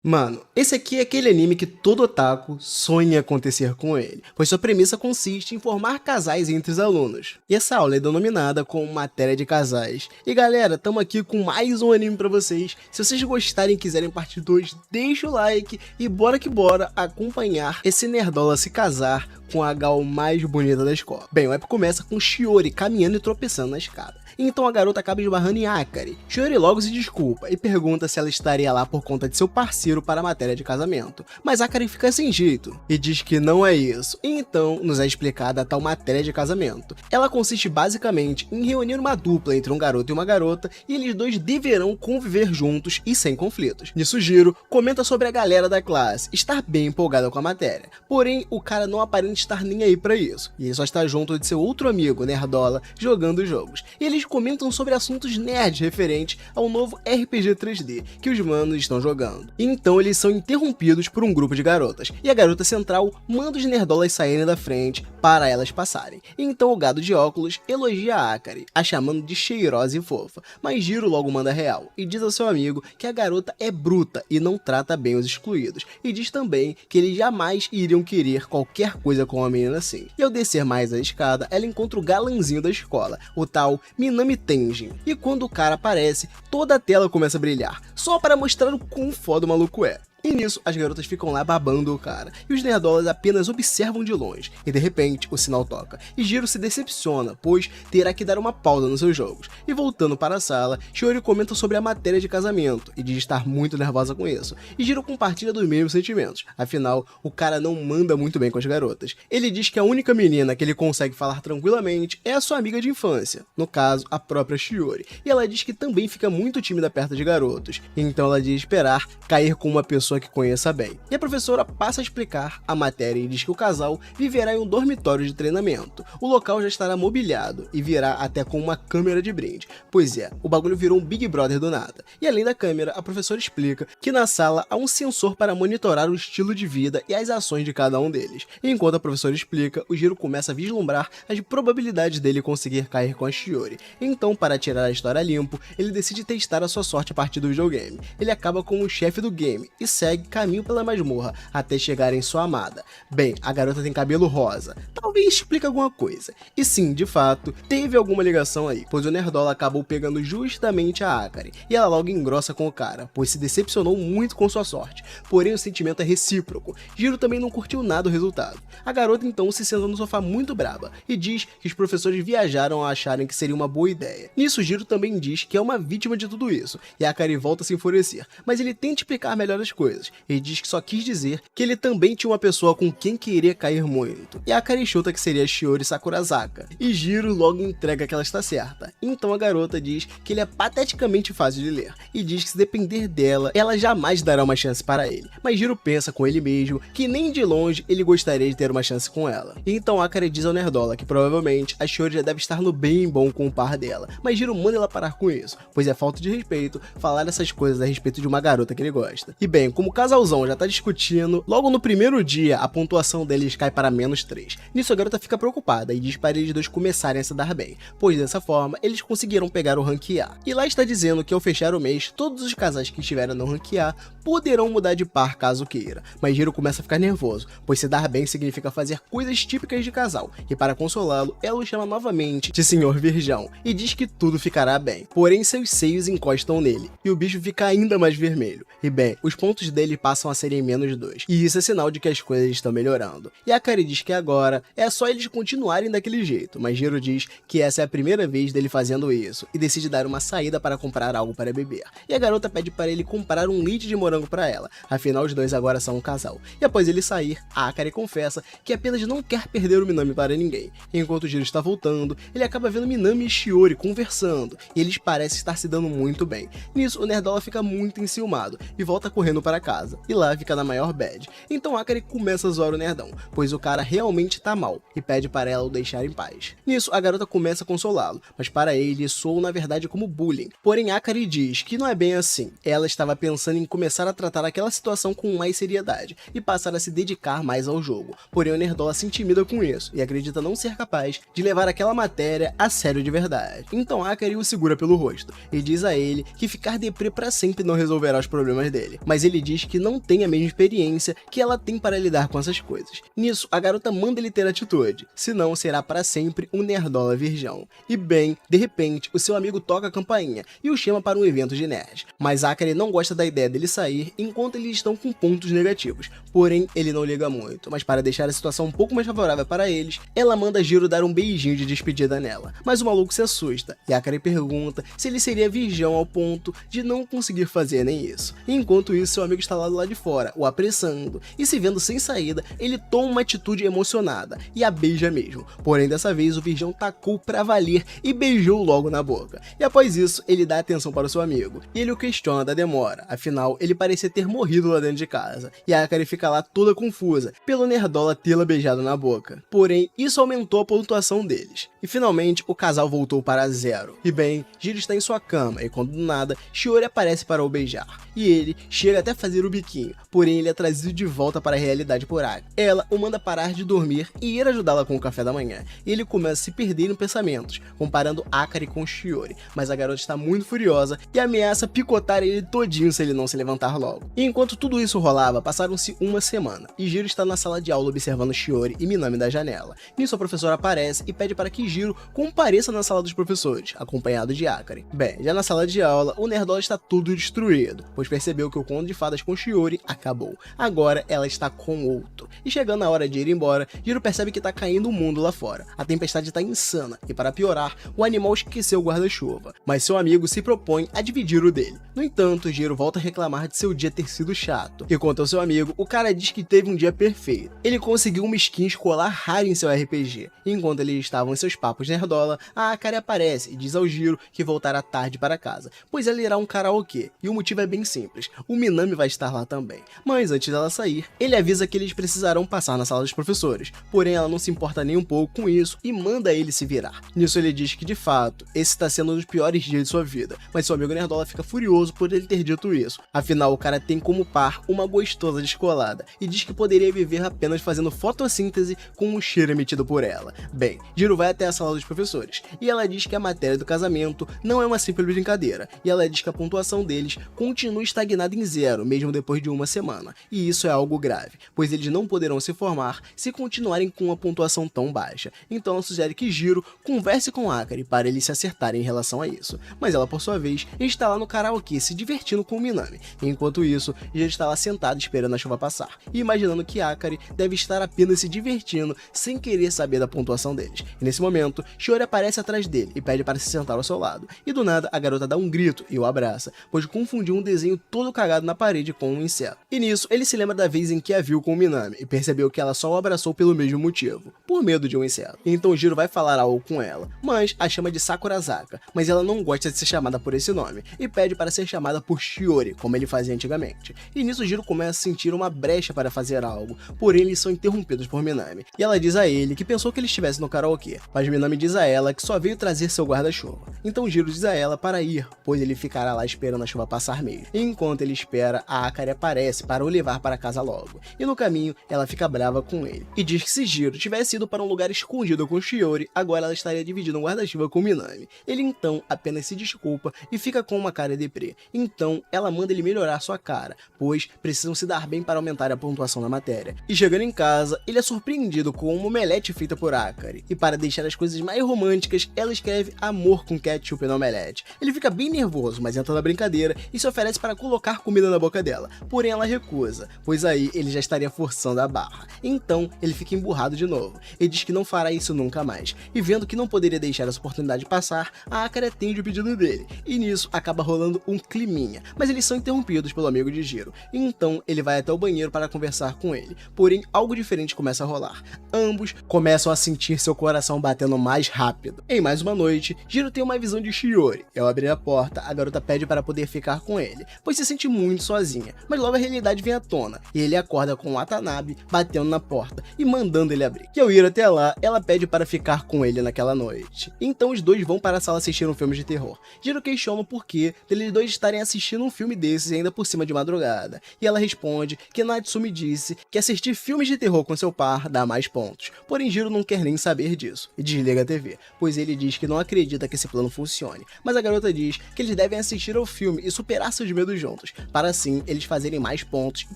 Mano, esse aqui é aquele anime que todo otaku sonha acontecer com ele, pois sua premissa consiste em formar casais entre os alunos. E essa aula é denominada como matéria de casais. E galera, tamo aqui com mais um anime pra vocês. Se vocês gostarem e quiserem parte 2, deixa o like e bora que bora acompanhar esse nerdola se casar com a gal mais bonita da escola. Bem, o episódio começa com Shiori caminhando e tropeçando na escada. Então a garota acaba esbarrando em Akari. Shiori logo se desculpa e pergunta se ela estaria lá por conta de seu parceiro para a matéria de casamento. Mas Akari fica sem jeito e diz que não é isso. E então nos é explicada a tal matéria de casamento. Ela consiste basicamente em reunir uma dupla entre um garoto e uma garota e eles dois deverão conviver juntos e sem conflitos. Nisso Jiro comenta sobre a galera da classe estar bem empolgada com a matéria. Porém, o cara não aparenta estar nem aí pra isso. E ele só está junto de seu outro amigo, Nerdola, jogando jogos. E eles comentam sobre assuntos nerds referentes ao novo RPG 3D que os manos estão jogando. E então eles são interrompidos por um grupo de garotas, e a garota central manda os nerdolas saírem da frente para elas passarem. E então o gado de óculos elogia a Akari, a chamando de cheirosa e fofa, mas Jiro logo manda real e diz ao seu amigo que a garota é bruta e não trata bem os excluídos, e diz também que eles jamais iriam querer qualquer coisa com uma menina assim. E ao descer mais a escada, ela encontra o galanzinho da escola, o tal Minami Tenjin. E quando o cara aparece, toda a tela começa a brilhar, só para mostrar o quão foda o maluco é. E nisso, as garotas ficam lá babando o cara, e os nerdolas apenas observam de longe, e de repente, o sinal toca, e Jiro se decepciona, pois terá que dar uma pausa nos seus jogos. E voltando para a sala, Shiori comenta sobre a matéria de casamento, e diz estar muito nervosa com isso, e Jiro compartilha dos mesmos sentimentos, afinal, o cara não manda muito bem com as garotas. Ele diz que a única menina que ele consegue falar tranquilamente é a sua amiga de infância, no caso, a própria Shiori, e ela diz que também fica muito tímida perto de garotos, então ela diz esperar cair com uma pessoa que conheça bem. E a professora passa a explicar a matéria e diz que o casal viverá em um dormitório de treinamento. O local já estará mobiliado e virá até com uma câmera de brinde. Pois é, o bagulho virou um Big Brother do nada. E além da câmera, a professora explica que na sala há um sensor para monitorar o estilo de vida e as ações de cada um deles. E enquanto a professora explica, o Jiro começa a vislumbrar as probabilidades dele conseguir cair com a Shiori. Então, para tirar a história limpo, ele decide testar a sua sorte a partir do videogame. Ele acaba como o chefe do game e segue caminho pela masmorra até chegar em sua amada. Bem, a garota tem cabelo rosa, talvez explique alguma coisa. E sim, de fato, teve alguma ligação aí, pois o nerdola acabou pegando justamente a Akari, e ela logo engrossa com o cara, pois se decepcionou muito com sua sorte. Porém, o sentimento é recíproco. Jiro também não curtiu nada o resultado. A garota então se senta no sofá muito braba e diz que os professores viajaram a acharem que seria uma boa ideia. Nisso, Jiro também diz que é uma vítima de tudo isso, e a Akari volta a se enfurecer, mas ele tenta explicar melhor as coisas. Ele diz que só quis dizer que ele também tinha uma pessoa com quem queria cair muito, e a Akari chuta que seria Shiori Sakurazaka, e Jiro logo entrega que ela está certa. Então a garota diz que ele é pateticamente fácil de ler, e diz que se depender dela, ela jamais dará uma chance para ele. Mas Jiro pensa com ele mesmo que nem de longe ele gostaria de ter uma chance com ela. E então Akari diz ao nerdola que provavelmente a Shiori já deve estar no bem bom com o par dela, mas Jiro manda ela parar com isso, pois é falta de respeito falar essas coisas a respeito de uma garota que ele gosta. E bem, como o casalzão já tá discutindo, logo no primeiro dia a pontuação deles cai para -3. Nisso a garota fica preocupada e diz para eles dois começarem a se dar bem, pois dessa forma eles conseguiram pegar o rank A. E lá está dizendo que ao fechar o mês, todos os casais que estiverem no rank A poderão mudar de par caso queira. Mas Jiro começa a ficar nervoso, pois se dar bem significa fazer coisas típicas de casal, e para consolá-lo, ela o chama novamente de Senhor Virgão e diz que tudo ficará bem. Porém seus seios encostam nele, e o bicho fica ainda mais vermelho. E bem, os pontos dele passam a serem -2, e isso é sinal de que as coisas estão melhorando. E a Akari diz que agora é só eles continuarem daquele jeito, mas Jiro diz que essa é a primeira vez dele fazendo isso, e decide dar uma saída para comprar algo para beber. E a garota pede para ele comprar um leite de morango para ela, afinal os dois agora são um casal. E após ele sair, a Akari confessa que apenas não quer perder o Minami para ninguém. E enquanto o Jiro está voltando, ele acaba vendo Minami e Shiori conversando, e eles parecem estar se dando muito bem. Nisso, o nerdola fica muito enciumado e volta correndo para casa, e lá fica na maior bad. Então Akari começa a zoar o nerdão, pois o cara realmente tá mal, e pede para ela o deixar em paz. Nisso, a garota começa a consolá-lo, mas para ele soou na verdade como bullying. Porém, Akari diz que não é bem assim. Ela estava pensando em começar a tratar aquela situação com mais seriedade, e passar a se dedicar mais ao jogo. Porém, o nerdola se intimida com isso, e acredita não ser capaz de levar aquela matéria a sério de verdade. Então Akari o segura pelo rosto, e diz a ele que ficar deprê pra sempre não resolverá os problemas dele. Mas ele diz diz que não tem a mesma experiência que ela tem para lidar com essas coisas. Nisso, a garota manda ele ter atitude, senão será para sempre um nerdola virgão. E bem, de repente, o seu amigo toca a campainha e o chama para um evento de nerds. Mas Akari não gosta da ideia dele sair enquanto eles estão com pontos negativos. Porém, ele não liga muito, mas para deixar a situação um pouco mais favorável para eles, ela manda Jiro dar um beijinho de despedida nela. Mas o maluco se assusta e Akari pergunta se ele seria virgão ao ponto de não conseguir fazer nem isso. Enquanto isso, seu amigo está lá do lado de fora, o apressando, e se vendo sem saída, ele toma uma atitude emocionada e a beija mesmo. Porém, dessa vez o virgão tacou pra valer e beijou logo na boca. E após isso, ele dá atenção para o seu amigo e ele o questiona da demora, afinal ele parecia ter morrido lá dentro de casa. E a Akari fica lá toda confusa pelo nerdola tê-la beijado na boca. Porém, isso aumentou a pontuação deles. E finalmente o casal voltou para 0. E bem, Jiro está em sua cama e quando do nada, Shiori aparece para o beijar. E ele chega até a fazer o biquinho, porém ele é trazido de volta para a realidade por Akari. Ela o manda parar de dormir e ir ajudá-la com o café da manhã. E ele começa a se perder em pensamentos, comparando Akari com Shiori. Mas a garota está muito furiosa e ameaça picotar ele todinho se ele não se levantar logo. E enquanto tudo isso rolava, passaram-se uma semana. E Jiro está na sala de aula observando Shiori e Minami da janela. Nisso a professora aparece e pede para que Jiro compareça na sala dos professores, acompanhado de Akari. Bem, já na sala de aula, o nerdola está tudo destruído, pois percebeu que o conto de fadas com Shiori acabou. Agora ela está com outro. E chegando a hora de ir embora, Jiro percebe que está caindo o mundo lá fora. A tempestade está insana e para piorar, o animal esqueceu o guarda-chuva. Mas seu amigo se propõe a dividir o dele. No entanto, Jiro volta a reclamar de seu dia ter sido chato. E quanto ao seu amigo, o cara diz que teve um dia perfeito. Ele conseguiu uma skin escolar rara em seu RPG. E enquanto eles estavam em seus papos nerdola, a Akari aparece e diz ao Jiro que voltará tarde para casa, pois ela irá a um karaokê. E o motivo é bem simples, o Minami vai estar lá também. Mas antes dela sair, ele avisa que eles precisarão passar na sala dos professores. Porém, ela não se importa nem um pouco com isso e manda ele se virar. Nisso ele diz que de fato, esse está sendo um dos piores dias de sua vida. Mas seu amigo nerdola fica furioso por ele ter dito isso. Afinal, o cara tem como par uma gostosa descolada e diz que poderia viver apenas fazendo fotossíntese com o cheiro emitido por ela. Bem, Jiro vai até a sala dos professores e ela diz que a matéria do casamento não é uma simples brincadeira. E ela diz que a pontuação deles continua estagnada em 0, mesmo depois de uma semana. E isso é algo grave, pois eles não poderão se formar se continuarem com uma pontuação tão baixa. Então ela sugere que Jiro converse com Akari para eles se acertarem em relação a isso. Mas ela, por sua vez, está lá no karaokê se divertindo com o Minami. Enquanto isso, Jiro está lá sentado esperando a chuva passar e imaginando que Akari deve estar apenas se divertindo sem querer saber da pontuação deles. E nesse momento, Shiori aparece atrás dele e pede para se sentar ao seu lado. E do nada, a garota dá um grito e o abraça, pois confundiu um desenho todo cagado na parede com um inseto. E nisso, ele se lembra da vez em que a viu com o Minami e percebeu que ela só o abraçou pelo mesmo motivo, por medo de um inseto. Então Jiro vai falar algo com ela, mas a chama de Sakurazaka, mas ela não gosta de ser chamada por esse nome e pede para ser chamada por Shiori, como ele fazia antigamente. E nisso Jiro começa a sentir uma brecha para fazer algo, porém eles são interrompidos por Minami. E ela diz a ele que pensou que ele estivesse no karaokê, mas Minami diz a ela que só veio trazer seu guarda-chuva. Então Jiro diz a ela para ir, pois ele ficará lá esperando a chuva passar mesmo. E enquanto ele espera, a Akari aparece para o levar para casa logo. E no caminho, ela fica brava com ele e diz que se Jiro tivesse ido para um lugar escondido com Shiori, agora ela estaria dividindo um guarda-chuva com Minami. Ele então apenas se desculpa e fica com uma cara deprê. Então ela manda ele melhorar sua cara, pois precisam se dar bem para aumentar a pontuação na matéria. E chegando em casa, ele é surpreendido com uma omelete feita por Akari. E para deixar as coisas mais românticas, ela escreve amor com ketchup no omelete. Ele fica bem nervoso, mas entra na brincadeira e se oferece para colocar comida na boca dela. Porém ela recusa, pois aí ele já estaria forçando a barra. Então ele fica emburrado de novo e diz que não fará isso nunca mais. E vendo que não poderia deixar essa oportunidade passar, a Akari atende o pedido dele. E nisso acaba rolando um climinha, mas eles são interrompidos pelo amigo de Jiro. Então ele vai até o banheiro para conversar com ele. Porém algo diferente começa a rolar. Ambos começam a sentir seu coração batendo mais rápido. Em mais uma noite, Jiro tem uma visão de Shiori. Ao abrir a porta, a garota pede para poder ficar com ele, pois se sente muito sozinha. Mas logo a realidade vem à tona e ele acorda com Watanabe batendo na porta e mandando ele abrir. E ao ir ir até lá, ela pede para ficar com ele naquela noite. Então os dois vão para a sala assistir um filme de terror. Jiro questiona o porquê deles dois estarem assistindo um filme desses ainda por cima de madrugada. E ela responde que Natsumi disse que assistir filmes de terror com seu par dá mais pontos. Porém Jiro não quer nem saber disso e desliga a TV, pois ele diz que não acredita que esse plano funcione. Mas a garota diz que eles devem assistir ao filme e superar seus medos juntos, para assim eles fazerem mais pontos e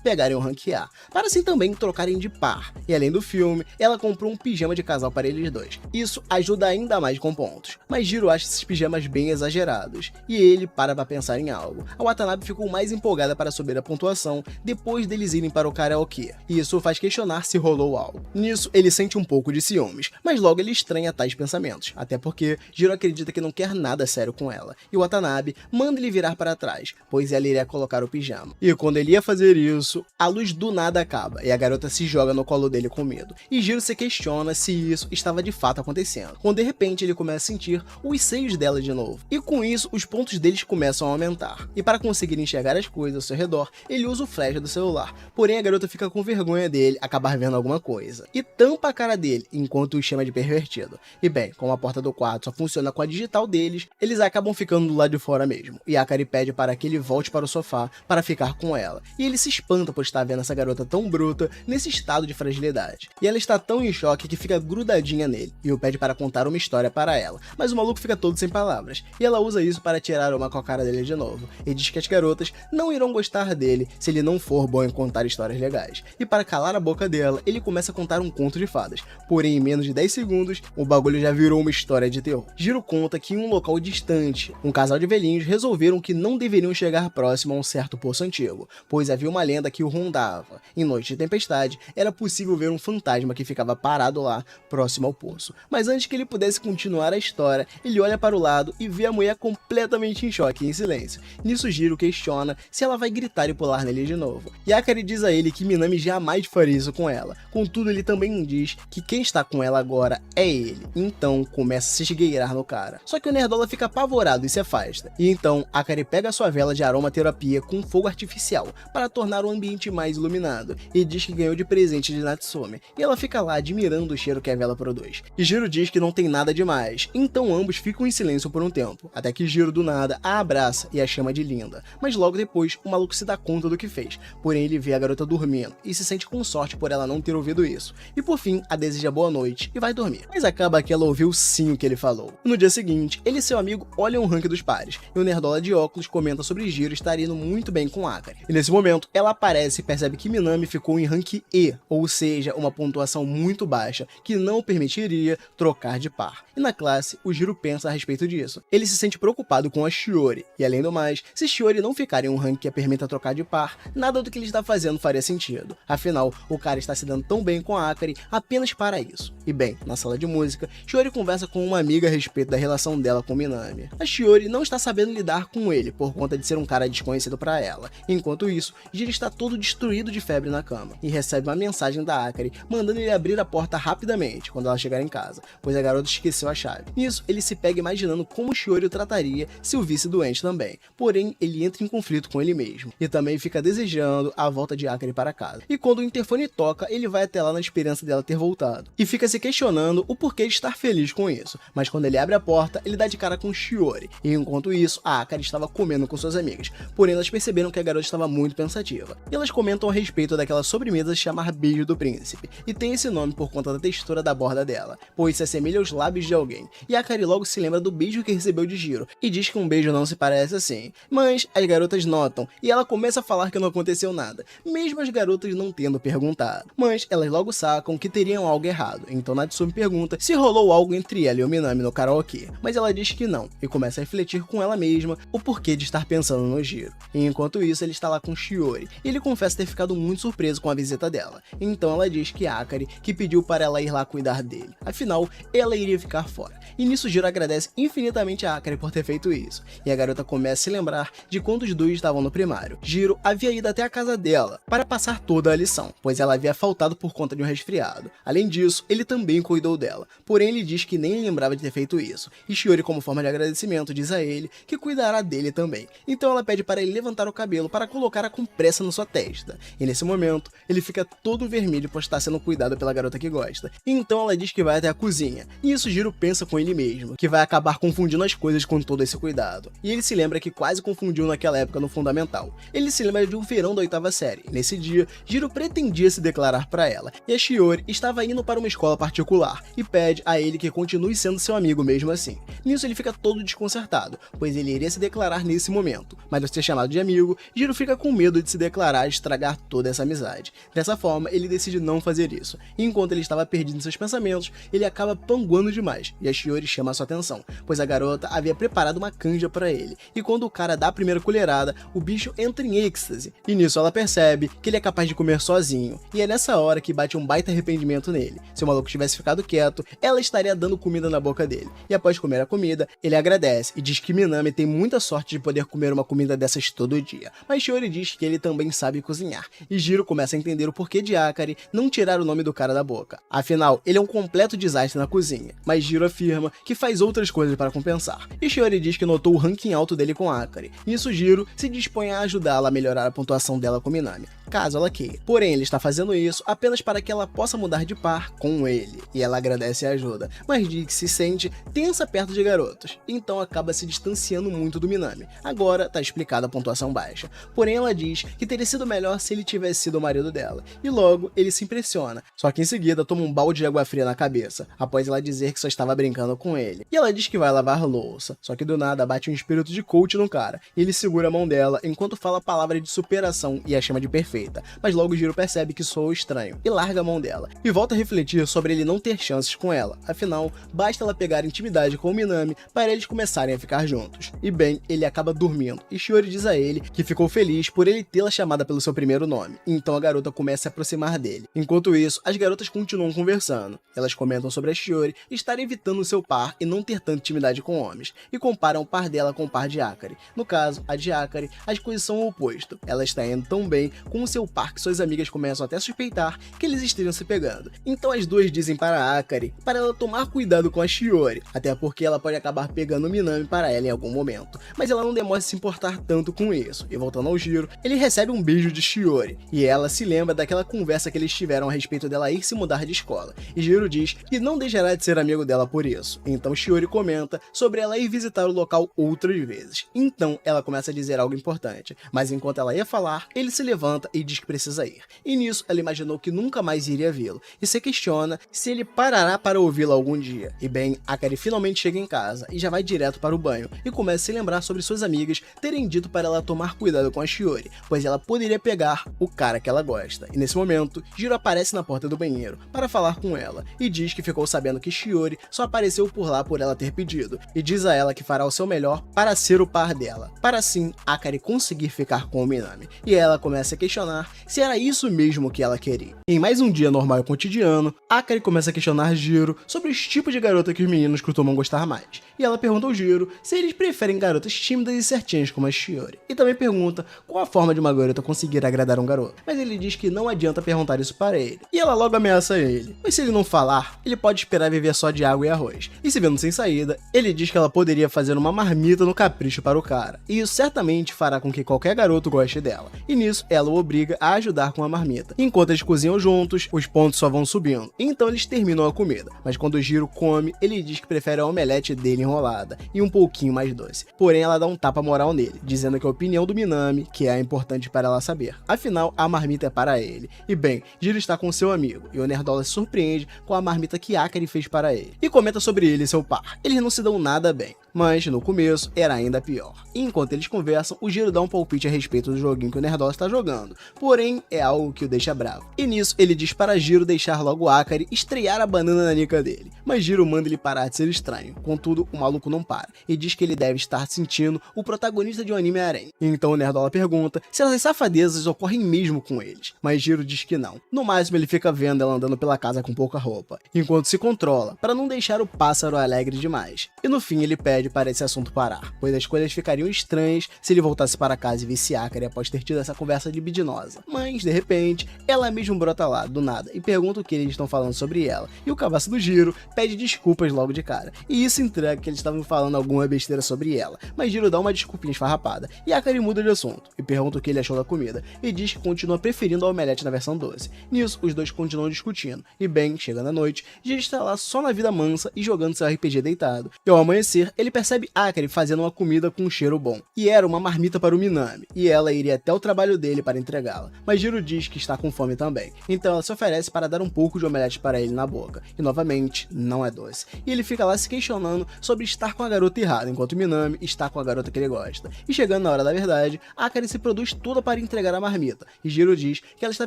pegarem o rank A, para assim também trocarem de par. E além do filme, ela comprou um pijama de casal para eles dois. Isso ajuda ainda mais com pontos, mas Jiro acha esses pijamas bem exagerados, e ele para pra pensar em algo. A Watanabe ficou mais empolgada para subir a pontuação depois deles irem para o karaokê, e isso faz questionar se rolou algo. Nisso, ele sente um pouco de ciúmes, mas logo ele estranha tais pensamentos, até porque Jiro acredita que não quer nada sério com ela, e Watanabe manda ele virar para trás, pois ela iria colocar o pijama. E quando ele ia fazer isso, a luz do nada acaba, e a garota se joga no colo dele com medo, e Jiro se questiona se isso estava de fato acontecendo, quando de repente ele começa a sentir os seios dela de novo, e com isso os pontos deles começam a aumentar, e para conseguir enxergar as coisas ao seu redor, ele usa o flash do celular, porém a garota fica com vergonha dele acabar vendo alguma coisa, e tampa a cara dele enquanto o chama de pervertido. E bem, como a porta do quarto só funciona com a digital deles, eles acabam ficando do lado de fora mesmo, e Akari pede para que ele volte para o sofá para ficar com ela, e ele se espanta por estar vendo essa garota tão bruta nesse estado de fragilidade, e ela está tão em choque que fica grudadinha nele, e o pede para contar uma história para ela, mas o maluco fica todo sem palavras, e ela usa isso para tirar uma com a cara dele de novo, e diz que as garotas não irão gostar dele se ele não for bom em contar histórias legais, e para calar a boca dela, ele começa a contar um conto de fadas, porém em menos de 10 segundos, o bagulho já virou uma história de terror. Jiro conta que em um local distante, um casal de velhinhos resolveram que não deveriam chegar próximo a um certo poço antigo, pois havia uma lenda que o rondava. Em noite de tempestade, era possível ver um fantasma que ficava parado lá, próximo ao poço. Mas antes que ele pudesse continuar a história, ele olha para o lado e vê a mulher completamente em choque e em silêncio. Nisso Jiro questiona se ela vai gritar e pular nele de novo. E Akari diz a ele que Minami jamais faria isso com ela. Contudo, ele também diz que quem está com ela agora é ele. Então começa a se esgueirar no cara. Só que o nerdola fica apavorado e se afasta. E então Akari pega a sua vela de aromaterapia com fogo artificial para tornar o ambiente mais iluminado e diz que ganhou de presente de Natsumi. E ela fica lá admirando o cheiro que a vela produz. E Jiro diz que não tem nada demais. Então ambos ficam em silêncio por um tempo, até que Jiro do nada a abraça e a chama de linda. Mas logo depois o maluco se dá conta do que fez. Porém ele vê a garota dormindo e se sente com sorte por ela não ter ouvido isso. E por fim a deseja boa noite e vai dormir. Mas acaba que ela ouviu sim o que ele falou. No dia seguinte, ele e seu amigo olham o ranking dos pares, e o nerdola de óculos comenta sobre Jiro estar indo muito bem com Akari. E nesse momento, ela aparece e percebe que Minami ficou em rank E, ou seja, uma pontuação muito baixa, que não permitiria trocar de par. E na classe, o Jiro pensa a respeito disso. Ele se sente preocupado com a Shiori, e além do mais, se Shiori não ficar em um rank que a permita trocar de par, nada do que ele está fazendo faria sentido. Afinal, o cara está se dando tão bem com a Akari apenas para isso. E bem, na sala de música, Shiori conversa com uma amiga a respeito da relação dela com Minami. A Shiori não está sabendo lidar com ele por conta de ser um cara desconhecido para ela. Enquanto isso, Jiro está todo destruído de febre na cama e recebe uma mensagem da Akari mandando ele abrir a porta rapidamente quando ela chegar em casa, pois a garota esqueceu a chave. Nisso, ele se pega imaginando como Shiori o trataria se o visse doente também. Porém, ele entra em conflito com ele mesmo e também fica desejando a volta de Akari para casa. E quando o interfone toca, ele vai até lá na esperança dela ter voltado e fica se questionando o porquê de estar feliz com isso. Mas quando ele abre a porta, ele dá de cara com Shiori. E enquanto isso, a Akari estava comendo com suas amigas. Porém, elas perceberam que a garota estava muito pensativa. E elas comentam a respeito daquela sobremesa chamada Beijo do Príncipe. E tem esse nome por conta da textura da borda dela, pois se assemelha aos lábios de alguém. E a Akari logo se lembra do beijo que recebeu de Jiro e diz que um beijo não se parece assim. Mas as garotas notam e ela começa a falar que não aconteceu nada, mesmo as garotas não tendo perguntado. Mas elas logo sacam que teriam algo errado. Então Natsumi pergunta se rolou algo entre ela e o Minami no karaokê, mas ela diz que não e começa a refletir com ela mesma o porquê de estar pensando no Jiro. E enquanto isso, ele está lá com Shiori e ele confessa ter ficado muito surpreso com a visita dela. Então ela diz que Akari que pediu para ela ir lá cuidar dele, afinal ela iria ficar fora. e nisso Jiro agradece infinitamente a Akari por ter feito isso, e a garota começa a se lembrar de quando os dois estavam no primário. Jiro havia ido até a casa dela para passar toda a lição, pois ela havia faltado por conta de um resfriado. Além disso, ele também cuidou dela, porém ele diz que nem lembrava de ter feito isso, e Shiori, como forma de agradecimento, diz a ele que cuidará dele também. Então ela pede para ele levantar o cabelo para colocar a compressa na sua testa, e nesse momento ele fica todo vermelho por estar sendo cuidado pela garota que gosta. Então ela diz que vai até a cozinha, e isso Jiro pensa com ele mesmo, que vai acabar confundindo as coisas com todo esse cuidado. E ele se lembra que quase confundiu naquela época no fundamental. Ele se lembra de um verão da 8ª série. Nesse dia, Jiro pretendia se declarar para ela, e a Shiori estava indo para uma escola particular, e pede a ele que continue sendo seu amigo mesmo assim. Nisso ele fica todo desconcertado, pois ele iria se declarar nesse momento, mas ao ser chamado de amigo, Jiro fica com medo de se declarar e estragar toda essa amizade. Dessa forma, ele decide não fazer isso, e enquanto ele estava perdido em seus pensamentos, ele acaba panguando demais, e a Shiori chama sua atenção, pois a garota havia preparado uma canja para ele, e quando o cara dá a primeira colherada, o bicho entra em êxtase, e nisso ela percebe que ele é capaz de comer sozinho, e é nessa hora que bate um baita arrependimento nele. Se o maluco tivesse ficado quieto, ela estaria dando comida na boca dele, e após comer a comida, ele agradece e diz que Minami tem muita sorte de poder comer uma comida dessas todo dia, mas Shiori diz que ele também sabe cozinhar, e Jiro começa a entender o porquê de Akari não tirar o nome do cara da boca. Afinal, ele é um completo desastre na cozinha, mas Jiro afirma que faz outras coisas para compensar, e Shiori diz que notou o ranking alto dele com Akari. Nisso Jiro se dispõe a ajudá-la a melhorar a pontuação dela com Minami, caso ela queira. Porém, ele está fazendo isso apenas para que ela possa mudar de par com ele, e ela agradece a ajuda, mas diz que se sente tensa perto de garotos, então acaba se distanciando muito do Minami. Agora tá explicada a pontuação baixa, porém ela diz que teria sido melhor se ele tivesse sido o marido dela, e logo ele se impressiona, só que em seguida toma um balde de água fria na cabeça, após ela dizer que só estava brincando com ele, e ela diz que vai lavar louça, só que do nada bate um espírito de coach no cara, e ele segura a mão dela enquanto fala a palavra de superação e a chama de perfeita, mas logo Jiro percebe que soa estranho, e larga a mão dela, e volta a refletir sobre ele não ter chances com ela, afinal, basta ela pegar intimidade com o Minami para eles começarem a ficar juntos. E bem, ele acaba dormindo, e Shiori diz a ele que ficou feliz por ele tê-la chamada pelo seu primeiro nome, então a garota começa a se aproximar dele. Enquanto isso, as garotas continuam conversando, elas comentam sobre a Shiori estar evitando seu par e não ter tanta intimidade com homens, e comparam o par dela com o par de Akari. No caso, a de Akari, as coisas são o oposto, ela está indo tão bem com o seu par que suas amigas começam até a suspeitar que eles estejam se pegando. Então as duas dizem para Akari para ela tomar cuidado com a Shiori, até porque ela pode acabar pegando o Minami para ela em algum momento, mas ela não demonstra se importar tanto com isso, e voltando ao Jiro, ele recebe um beijo de Shiori, e ela se lembra daquela conversa que eles tiveram a respeito dela ir se mudar de escola, e Jiro diz que não deixará de ser amigo dela por isso, então Shiori comenta sobre ela ir visitar o local outras vezes, então ela começa a dizer algo importante, mas enquanto ela ia falar, ele se levanta e diz que precisa ir, e nisso ela imaginou que nunca mais iria vê-lo, e se questiona se ele parará para ouvi-la algum dia, e bem, Akari finalmente chega em casa, e já vai direto para o banho, e começa a se lembrar sobre suas amigas terem dito para ela tomar cuidado com a Shiori, pois ela poderia pegar o cara que ela gosta, e nesse momento, Jiro aparece na porta do banheiro para falar com ela, e diz que ficou sabendo que Shiori só apareceu por lá por ela ter pedido, e diz a ela que fará o seu melhor para ser o par dela, para assim Akari conseguir ficar com o Minami, e ela começa a questionar se era isso mesmo que ela queria. Em mais um dia normal e cotidiano, Akari começa a questionar Jiro sobre os tipos de garota que os meninos costumam gostar mais, e ela pergunta ao Jiro se eles preferem garotas tímidas e certinhas como a Shiori, e também pergunta qual a forma de uma garota conseguir agradar um garoto, mas ele diz que não adianta perguntar isso para ele, e ela logo ameaça ele, mas se ele não falar, ele pode esperar viver só de água e arroz, e se vendo sem saída, ele diz que ela poderia fazer uma marmita no capricho para o cara, e isso certamente fará com que qualquer garoto goste dela, e nisso ela o obriga a ajudar com a marmita. Enquanto eles cozinham juntos, os pontos só vão subindo, então eles terminam a comida, mas quando o Jiro come, ele diz que prefere a omelete dele enrolada e um pouquinho mais doce, porém ela dá um tapa moral nele, dizendo que a opinião do Minami que é a importante para ela saber, afinal a marmita é para ele, e bem, Jiro está com seu amigo, e o Nerdola se surpreende com a marmita que Akari fez para ele, e comenta sobre ele e seu par, eles não se dão nada bem, mas no começo era ainda pior. E enquanto eles conversam, o Jiro dá um palpite a respeito do joguinho que o Nerdola está jogando, porém é algo que o deixa bravo. E nisso ele diz para Jiro deixar logo Akari estrear a banana na nica dele, mas Jiro manda ele parar de ser estranho. Contudo, o maluco não para e diz que ele deve estar sentindo o protagonista de um anime harém. Então o Nerdola pergunta se essas safadezas ocorrem mesmo com eles, mas Jiro diz que não. No máximo ele fica vendo ela andando pela casa com pouca roupa, enquanto se controla para não deixar o pássaro alegre demais. E no fim ele pede para esse assunto parar, pois as coisas ficariam estranhas se ele voltasse para casa e visse Akari após ter tido essa conversa libidinosa. Mas de repente ela mesmo brota lá do nada e pergunta o que eles estão falando sobre ela, e o cabaço do Jiro pede desculpas logo de cara, e isso entrega que eles estavam falando alguma besteira sobre ela, mas Jiro dá uma desculpinha esfarrapada, e Akari muda de assunto e pergunta o que ele achou da comida, e diz que continua preferindo a omelete na versão doce. Nisso, os dois continuam discutindo, e bem, chegando à noite, Jiro está lá só na vida mansa e jogando seu RPG deitado, e ao amanhecer, ele percebe Akari fazendo uma comida com um cheiro bom, e era uma marmita para o Minami, e ela iria até o trabalho dele para entregá-la, mas Jiro diz que está com fome também, então ela se oferece para dar um pouco de omelete para ele na boca, e novamente, não é doce, e ele fica lá se questionando sobre estar com a garota errada, enquanto Minami está com a garota que ele gosta, e chegando na hora da verdade, Akari se produz toda para entregar a marmita, e Jiro diz que ela está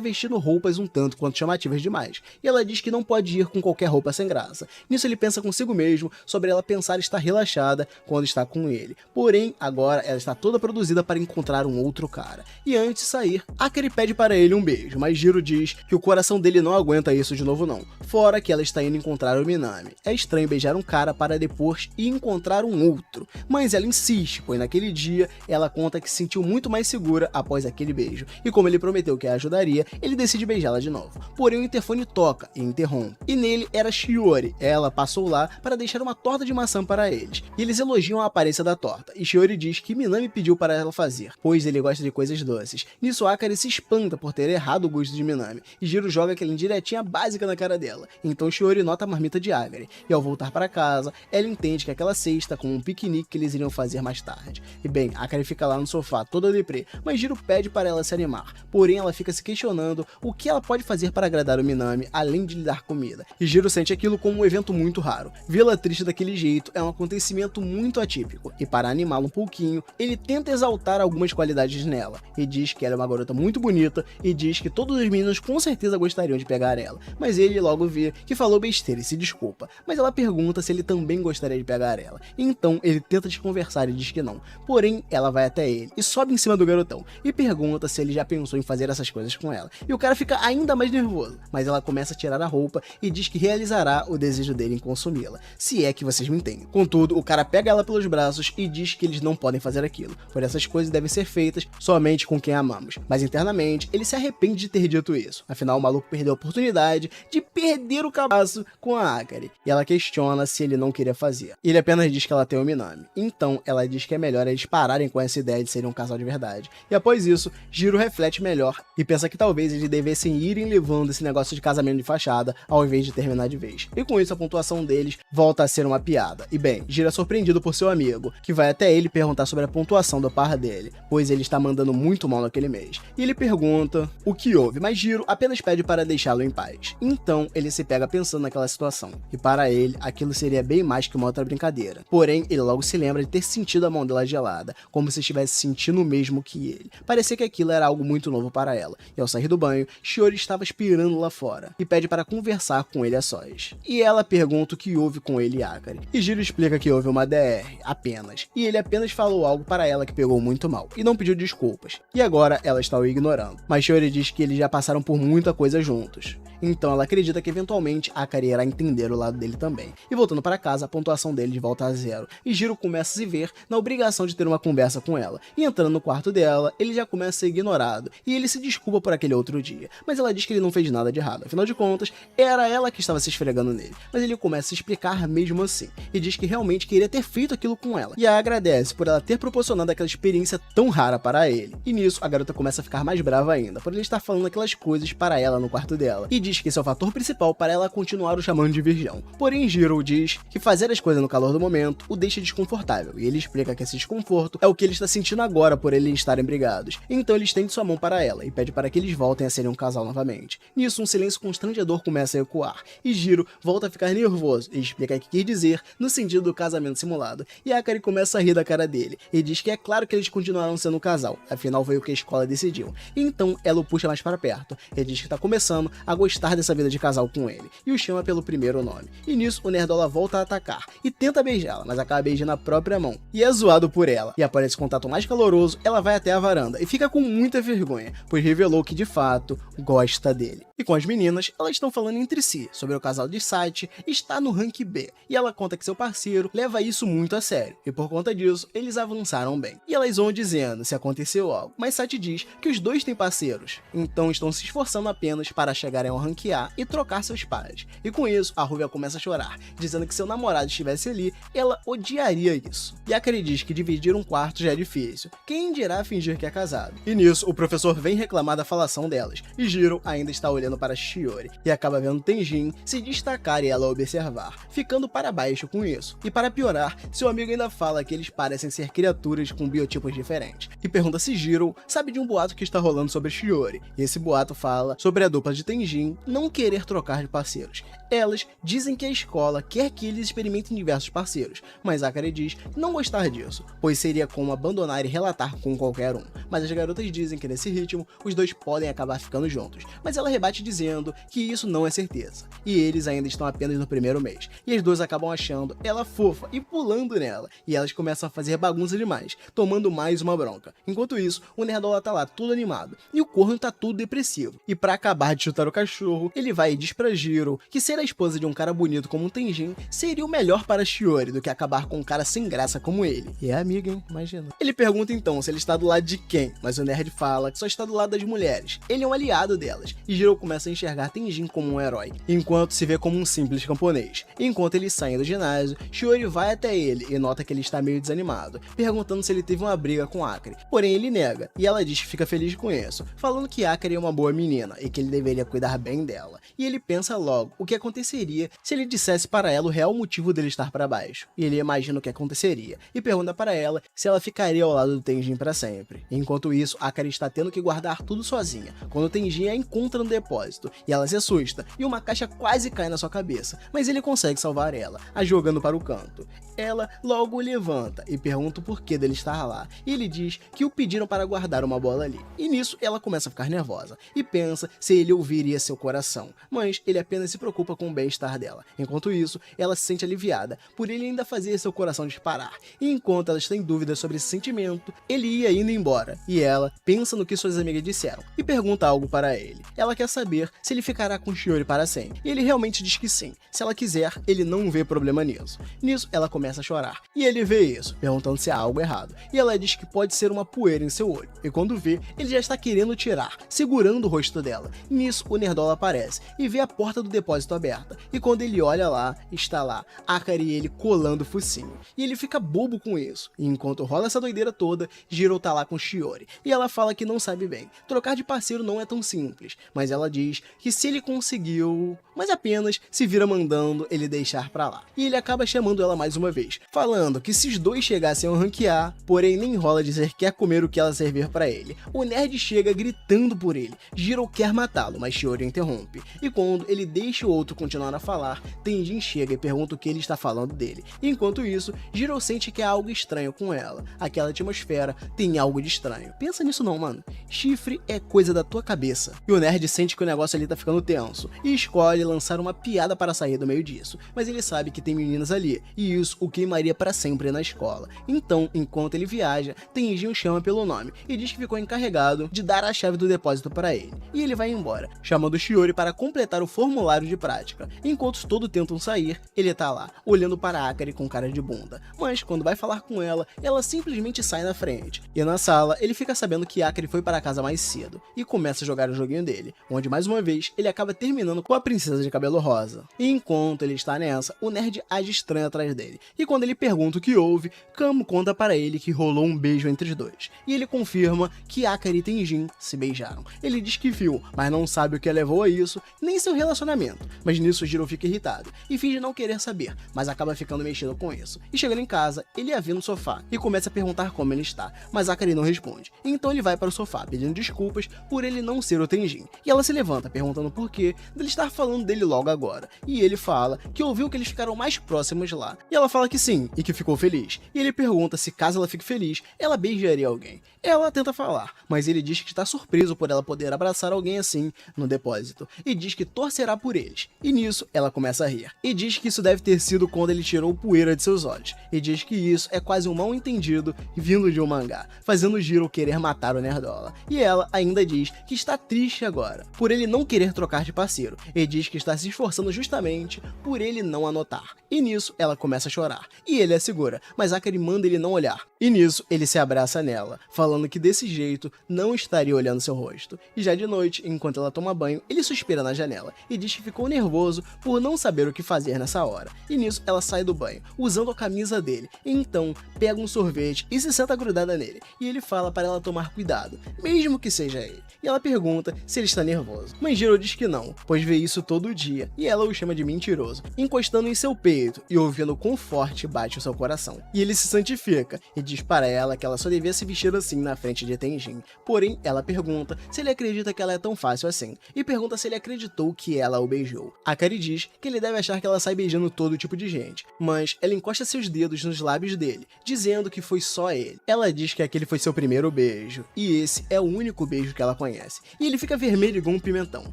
vestindo roupas um tanto quanto chamativas demais, e ela diz que não pode ir com qualquer roupa sem graça. Nisso ele pensa consigo mesmo sobre ela pensar estar relaxada quando está com ele, porém agora ela está toda produzida para encontrar um outro cara, e antes de sair, Akari pede para ele um beijo, mas Jiro diz que o coração dele não aguenta isso de novo não, fora que ela está indo encontrar o Minami. É estranho beijar um cara para depois ir encontrar um outro, mas ela insiste, pois naquele dia ela conta que se sentiu muito mais segura após aquele beijo, e como ele prometeu que a ajudaria, ele decide beijá-la de novo. Porém o interfone toca e interrompe, e nele era Shiori. Ela passou lá para deixar uma torta de maçã para eles, e eles elogiam a aparência da torta, e Shiori diz que Minami pediu para ela fazer, pois ele gosta de coisas doces. Nisso Akari se espanta por ter errado o gosto de Minami, e Jiro joga aquela indiretinha básica na cara dela, então Shiori nota a marmita de Akari, e ao voltar para casa, ela entende que aquela cesta como um piquenique que eles iriam fazer mais tarde. E bem, Akari fica lá no sofá toda deprê, mas Jiro pede para ela se animar, porém ela fica se questionando o que ela pode fazer para agradar o Minami além de lhe dar comida, e Jiro sente aquilo como um evento muito raro. Vê-la triste daquele jeito é um acontecimento muito atípico, e para animá-la um pouquinho, ele tenta exaltar algumas qualidades nela, e diz que ela é uma garota muito bonita, e diz que todos os meninos com certeza gostariam de pegar ela, mas ele logo vê que falou besteira e se desculpa, mas ela pergunta se ele também gostaria de pegar ela, então ele tenta desconversar e diz que não, porém ela vai até ele e sobe em cima do garotão, e pergunta se ele já pensou em fazer essas coisas com ela, e o cara fica ainda mais nervoso, mas ela começa a tirar a roupa e diz que realizará o desejo dele em consumi-la, se é que vocês me entendem. Contudo, o cara pega ela pelos braços e diz que eles não podem fazer aquilo, pois essas coisas devem ser feitas somente com quem amamos, mas internamente ele se arrepende de ter dito isso, afinal o maluco perdeu a oportunidade de perder o cabaço com a Akari, e ela questiona se ele não queria fazer. Ele apenas diz que ela tem o Minami, então ela diz que é melhor eles pararem com essa ideia de serem um casal de verdade, e após isso, Jiro reflete melhor e pensa que talvez eles devessem irem levando esse negócio de casamento de fachada ao invés de terminar de vez, e com isso a pontuação deles volta a ser uma piada. E bem, Jiro é surpreendido por seu amigo, que vai até ele perguntar sobre a pontuação do par dele, pois ele está mandando muito mal naquele mês, e ele pergunta o que houve, mas Jiro apenas pede para deixá-lo em paz. Então ele se pega pensando naquela situação, e para ele aquilo seria bem mais que uma outra brincadeira, porém ele logo se lembra de ter sentido a mão dela gelada, como se estivesse sentindo o mesmo que ele. Parecia que aquilo era algo muito novo para ela, e ao sair do banho, Shiori estava esperando lá fora, e pede para conversar com ele a sós. E ela pergunta o que houve com ele e Akari, e Jiro explica que houve uma DR, apenas, e ele apenas falou algo para ela que pegou muito mal, e não pediu desculpas, e agora ela está o ignorando, mas Shiori diz que eles já passaram por muita coisa juntos. Então ela acredita que eventualmente Akari irá entender o lado dele também. E voltando para casa, a pontuação dele volta a 0, e Jiro começa a se ver na obrigação de ter uma conversa com ela. E entrando no quarto dela, ele já começa a ser ignorado, e ele se desculpa por aquele outro dia, mas ela diz que ele não fez nada de errado, afinal de contas, era ela que estava se esfregando nele. Mas ele começa a se explicar mesmo assim, e diz que realmente queria ter feito aquilo com ela, e a agradece por ela ter proporcionado aquela experiência tão rara para ele. E nisso, a garota começa a ficar mais brava ainda, por ele estar falando aquelas coisas para ela no quarto dela, e diz que esse é o fator principal para ela continuar o chamando de virgão. Porém, Jiro diz que fazer as coisas no calor do momento o deixa desconfortável, e ele explica que esse desconforto é o que ele está sentindo agora por eles estarem brigados. Então ele estende sua mão para ela e pede para que eles voltem a serem um casal novamente. Nisso, um silêncio constrangedor começa a ecoar, e Jiro volta a ficar nervoso e explica o que quer dizer no sentido do casamento simulado, e Akari começa a rir da cara dele, e diz que é claro que eles continuaram sendo um casal, afinal foi o que a escola decidiu, viu. Então ela o puxa mais para perto e diz que tá começando a gostar dessa vida de casal com ele, e o chama pelo primeiro nome. E nisso o Nerdola volta a atacar e tenta beijá-la, mas acaba beijando a própria mão, e é zoado por ela. E após esse contato mais caloroso, ela vai até a varanda e fica com muita vergonha, pois revelou que de fato gosta dele. E com as meninas, elas estão falando entre si sobre o casal de Sati estar no rank B, e ela conta que seu parceiro leva isso muito a sério, e por conta disso, eles avançaram bem. E elas vão dizendo se aconteceu algo, mas Sati diz que os dois têm parceiros, então estão se esforçando apenas para chegarem ao rank A e trocar seus pares. E com isso, a Rúbia começa a chorar, dizendo que se seu namorado estivesse ali, ela odiaria isso. E Akari diz que dividir um quarto já é difícil, quem dirá fingir que é casado. E nisso, o professor vem reclamar da falação delas, e Jiro ainda está olhando para Shiori, e acaba vendo Tenjin se destacar e ela observar, ficando para baixo com isso. E para piorar, seu amigo ainda fala que eles parecem ser criaturas com biotipos diferentes, e pergunta se Jiro sabe de um boato que está rolando sobre Shiori, e esse boato fala sobre a dupla de Tenjin não querer trocar de parceiros. Elas dizem que a escola quer que eles experimentem diversos parceiros, mas Akari diz não gostar disso, pois seria como abandonar e relatar com qualquer um. Mas as garotas dizem que nesse ritmo, os dois podem acabar ficando juntos, mas ela rebate dizendo que isso não é certeza, e eles ainda estão apenas no primeiro mês, e as duas acabam achando ela fofa e pulando nela, e elas começam a fazer bagunça demais, tomando mais uma bronca. Enquanto isso, o Nerdola tá lá todo animado, e o corno tá tudo depressivo, e pra acabar de chutar o cachorro, ele vai e diz pra Jiro que ser a esposa de um cara bonito como um Tenjin seria o melhor para Shiori do que acabar com um cara sem graça como ele. E é amiga, hein? Imagina. Ele pergunta então se ele está do lado de quem, mas o nerd fala que só está do lado das mulheres. Ele é um aliado delas, e Jiro começa a enxergar Tenjin como um herói, enquanto se vê como um simples camponês. Enquanto eles saem do ginásio, Shiori vai até ele e nota que ele está meio desanimado, perguntando se ele teve uma briga com Akari. Porém ele nega, e ela diz que fica feliz com isso, falando que Akari é uma boa menina e que ele deveria cuidar bem dela. E ele pensa logo o que aconteceria se ele dissesse para ela o real motivo dele estar para baixo. E ele imagina o que aconteceria, e pergunta para ela se ela ficaria ao lado do Tenjin para sempre. Enquanto isso, Akari está tendo que guardar tudo sozinha, quando o Tenjin a encontra no depósito, e ela se assusta, e uma caixa quase cai na sua cabeça, mas ele consegue salvar ela, a jogando para o canto. Ela logo o levanta e pergunta o porquê dele estar lá, e ele diz que o pediram para guardar uma bola ali. E nisso ela começa a ficar nervosa, e pensa se ele ouviria seu coração, mas ele apenas se preocupa com o bem-estar dela. Enquanto isso, ela se sente aliviada, por ele ainda fazer seu coração disparar, e enquanto elas têm dúvidas sobre esse sentimento, ele ia indo embora, e ela pensa no que suas amigas disseram, e pergunta algo para ele. Ela quer saber se ele ficará com Shiori para sempre, e ele realmente diz que sim, se ela quiser, ele não vê problema nisso. Nisso, ela começa a chorar, e ele vê isso, perguntando se há algo errado, e ela diz que pode ser uma poeira em seu olho, e quando vê, ele já está querendo tirar, segurando o rosto dela. Nisso, o Nerdola aparece, e vê a porta do depósito aberta, e quando ele olha lá, está lá, Akari e ele colando o focinho, e ele fica bobo com isso, e enquanto rola essa doideira toda, Jiro tá lá com Shiori, e ela fala que não sabe bem, trocar de parceiro não é tão simples, mas ela diz que se ele conseguiu, mas apenas se vira mandando ele deixar pra lá, e ele acaba chamando ela mais uma vez, falando que se os dois chegassem ao rank A, porém nem rola dizer que quer comer o que ela servir pra ele. O nerd chega gritando por ele, Jiro quer matá-lo, mas Shiori interrompe, e quando ele deixa o outro continuar a falar, Tenjin chega e pergunta o que ele está falando dele. Enquanto isso, Jiro sente que há algo estranho com ela, aquela atmosfera tem algo de estranho. Pensa nisso não, mano, chifre é coisa da tua cabeça. E o nerd sente que o negócio ali tá ficando tenso, e escolhe lançar uma piada para sair do meio disso, mas ele sabe que tem meninas ali, e isso o queimaria para sempre na escola. Então, enquanto ele viaja, Tenjin o chama pelo nome, e diz que ficou encarregado de dar a chave do depósito para ele, e ele vai embora, chamando Shiori para completar o formulário de prática. Enquanto todos tentam sair, ele tá lá, olhando para Akari com cara de bunda, mas quando vai falar com ela, ela simplesmente sai na frente, e na sala, ele fica sabendo que Akari foi para casa mais cedo, e começa a jogar o joguinho dele, onde mais uma vez, ele acaba terminando com a princesa de cabelo rosa. E enquanto ele está nessa, o nerd age estranho atrás dele, e quando ele pergunta o que houve, Kamo conta para ele que rolou um beijo entre os dois, e ele confirma que Akari e Tenjin se beijaram. Ele diz que viu, mas não sabe o que levou a isso, nem seu relacionamento, mas nisso Jiro fica irritado e finge não querer saber, mas acaba ficando mexido com isso. E chegando em casa, ele a vê no sofá e começa a perguntar como ele está, mas Akari não responde. Então ele vai para o sofá pedindo desculpas por ele não ser o Tenjin, e ela se levanta perguntando por que dele estar falando dele logo agora, e ele fala que ouviu que eles ficaram mais próximos lá, e ela fala que sim, e que ficou feliz, e ele pergunta se caso ela fique feliz, ela beijaria alguém. Ela tenta falar, mas ele diz que está surpreso por ela poder abraçar alguém assim no depósito, e diz que torcerá por eles, e nisso ela começa a rir, e diz que isso deve ter sido quando ele tirou poeira de seus olhos, e diz que isso é quase um mal entendido vindo de um mangá, fazendo Jiro querer matar o Nerdola, e ela ainda diz que está triste agora, por ele não querer trocar de parceiro, e diz que está se esforçando justamente por ele não anotar, e nisso ela começa a chorar, e ele a segura, mas Akari manda ele não olhar, e nisso ele se abraça nela, falando que desse jeito não estaria olhando seu rosto, e já de noite, enquanto ela toma banho, ele suspira na janela, e diz que ficou nervoso por não saber o que fazer nessa hora, e nisso ela sai do banho, usando a camisa dele, e então pega um sorvete e se senta grudada nele, e ele fala para ela tomar cuidado, mesmo que seja ele, e ela pergunta se ele está nervoso, mas Jiro diz que não, pois vê isso todo dia, e ela o chama de mentiroso, encostando em seu peito e ouvindo quão forte bate o seu coração, e ele se santifica, e diz para ela que ela só devia se vestir assim na frente de Tenjin, porém ela pergunta se ele acredita que ela é tão fácil assim, e pergunta se ele acreditou que ela o beijou. Akari diz que ele deve achar que ela sai beijando todo tipo de gente, mas ela encosta seus dedos nos lábios dele, dizendo que foi só ele. Ela diz que aquele foi seu primeiro beijo, e esse é o único beijo que ela conhece, e ele fica vermelho igual um pimentão,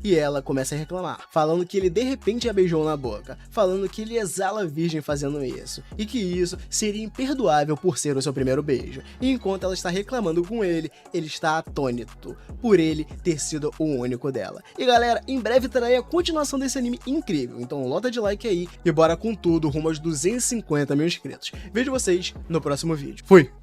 e ela começa a reclamar, falando que ele de repente a beijou na boca, falando que ele exala virgem fazendo isso, e que isso seria imperdoável por ser o seu primeiro beijo, e enquanto ela está reclamando com ele, ele está atônito, por ele ter sido o único dela. E galera, em breve terá aí a continuação desse anime incrível, então lota de like aí, e bora com tudo rumo aos 250 mil inscritos. Vejo vocês no próximo vídeo. Fui!